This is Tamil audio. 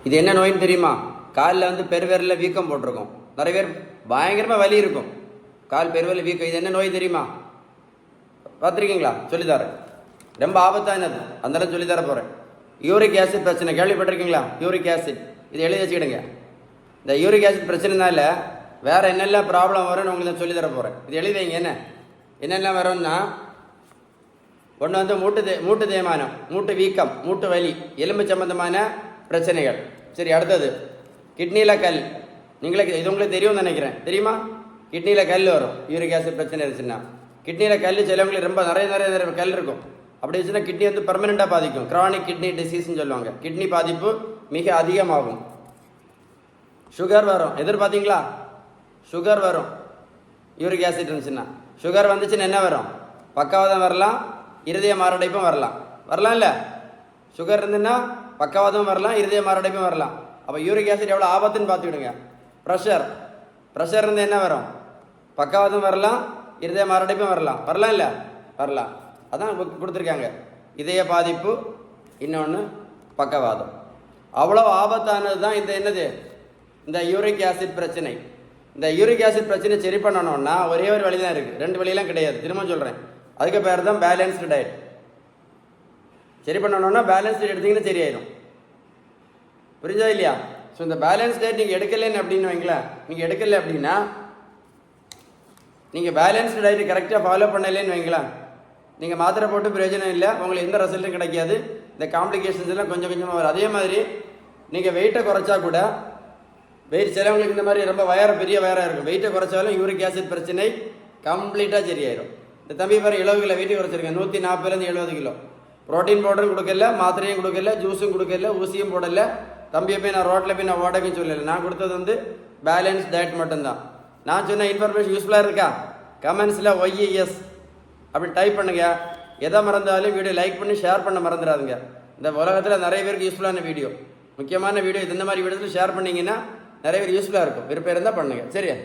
இது என்ன நோயின்னு தெரியுமா? காலில் வந்து பெருவிரலில் வீக்கம் போட்டிருக்கும். நிறைய பேர் பயங்கரமாக வலி இருக்கும், கால் பெருவிரல் வீக்கம். இது என்ன நோய் தெரியுமா? பார்த்துருக்கீங்களா? சொல்லித்தரேன். ரொம்ப ஆபத்தானது, அதெல்லாம் சொல்லித்தர போகிறேன். யூரிக் ஆசிட் பிரச்சனை கேள்விப்பட்டிருக்கீங்களா? யூரிக் ஆசிட், இது எழுதி வச்சுக்கிடுங்க. இந்த யூரிக் ஆசிட் பிரச்சனைனால வேறு என்னெல்லாம் ப்ராப்ளம் வரும்னு உங்களுக்கு சொல்லித்தர போகிறேன். இது எழுதி வைங்க. என்னெல்லாம் வரும்னா, ஒன்று வந்து மூட்டு தேய்மானம், மூட்டு வீக்கம், மூட்டு வலி, எலும்பு சம்பந்தமான பிரச்சனைகள். சரி, அடுத்தது கிட்னியில் கல். இது உங்களுக்கு தெரியும்னு நினைக்கிறேன். தெரியுமா? கிட்னியில் கல் வரும் யூரிக் ஆசிட் பிரச்சனை இருந்துச்சுன்னா. கிட்னியில் கல் சிலவங்களுக்கு ரொம்ப நிறைய கல் இருக்கும். அப்படி இருந்துச்சுன்னா கிட்னி வந்து பெர்மனெண்ட்டாக பாதிக்கும். கிரானிக் கிட்னி டிசீஸ்ன்னு சொல்லுவாங்க. கிட்னி பாதிப்பு மிக அதிகமாகும். சுகர் வரும். எதிர்பார்த்தீங்களா? சுகர் வரும் யூரிக் ஆசிட் இருந்துச்சுன்னா. சுகர் வந்துச்சுன்னா என்ன வரும்? பக்கவாதம் வரலாம், இருதய மாரடைப்பும் வரலாம் இல்லை? சுகர் இருந்துன்னா பக்கவாதமும் வரலாம், இருதய மாரடைப்பும் வரலாம். அப்போ யூரிக் ஆசிட் எவ்வளோ ஆபத்துன்னு பார்த்துக்கிடுங்க. ப்ரெஷர் இருந்து என்ன வரும்? பக்கவாதம் வரலாம், இருதய மாரடைப்பும் வரலாம் இல்லை? வரலாம். அதான் கொடுத்துருக்காங்க. இதய பாதிப்பு, இன்னொன்று பக்கவாதம். அவ்வளோ ஆபத்தானது தான் இந்த யூரிக் ஆசிட் பிரச்சனை. இந்த யூரிக் ஆசிட் பிரச்சனை சரி பண்ணணும்னா ஒரே ஒரு வழி தான் இருக்குது, 2 வழியெல்லாம் கிடையாது. திரும்ப சொல்கிறேன், அதுக்கு பேர் தான் பேலன்ஸ்டு டயட். சரி பண்ணணும்னா பேலன்ஸ்டு எடுத்தீங்கன்னா சரியாயிடும். புரிஞ்சா இல்லையா? ஸோ இந்த பேலன்ஸ் டயட் நீங்கள் எடுக்கலைன்னு அப்படின்னு வைங்களேன். நீங்கள் எடுக்கலை அப்படின்னா, நீங்கள் பேலன்ஸ்டு டயட் கரெக்டாக ஃபாலோ பண்ணலைன்னு வைங்களேன், நீங்கள் மாத்திரை போட்டு பிரயோஜனம் இல்லை, உங்களுக்கு எந்த ரிசல்ட்டும் கிடைக்காது. இந்த காம்ப்ளிகேஷன்ஸ் எல்லாம் கொஞ்சம் கொஞ்சமாக வரும். அதே மாதிரி நீங்கள் வெயிட்டை குறைச்சா கூட, சிலவங்களுக்கு இந்த மாதிரி ரொம்ப பெரிய வயராக இருக்கும், வெயிட்டை குறைச்சாலும் யூரிக் ஆசிட் பிரச்சனை கம்ப்ளீட்டாக சரியாயிடும். இந்த தம்பி பாரு 70 கிலோ வெயிட்டு குறைச்சிருக்கேன், 140 70 கிலோ. ப்ரோட்டீன் பவுடரும் கொடுக்கல, மாத்திரையும் கொடுக்கல, ஜூஸும் கொடுக்கல, ஊசியும் போடல. தம்பியை போய் நான் ரோட்டில் போய் நான் ஓடக்குன்னு சொல்லலை. நான் கொடுத்தது வந்து பேலன்ஸ் டயட் மட்டும்தான். நான் சொன்ன இன்ஃபர்மேஷன் யூஸ்ஃபுல்லாக இருக்கா? கமெண்ட்ஸில் OES அப்படி டைப் பண்ணுங்க. எதை மறந்தாலும் வீடியோ லைக் பண்ணி ஷேர் பண்ண மறந்துடாதுங்க. இந்த உலகத்தில் நிறைய பேருக்கு யூஸ்ஃபுல்லான வீடியோ, முக்கியமான வீடியோ இந்த மாதிரி வீடியோவில் ஷேர் பண்ணிங்கன்னா நிறைய பேர் யூஸ்ஃபுல்லாக இருக்கும். விருப்பம் இருந்தால் பண்ணுங்கள். சரியா?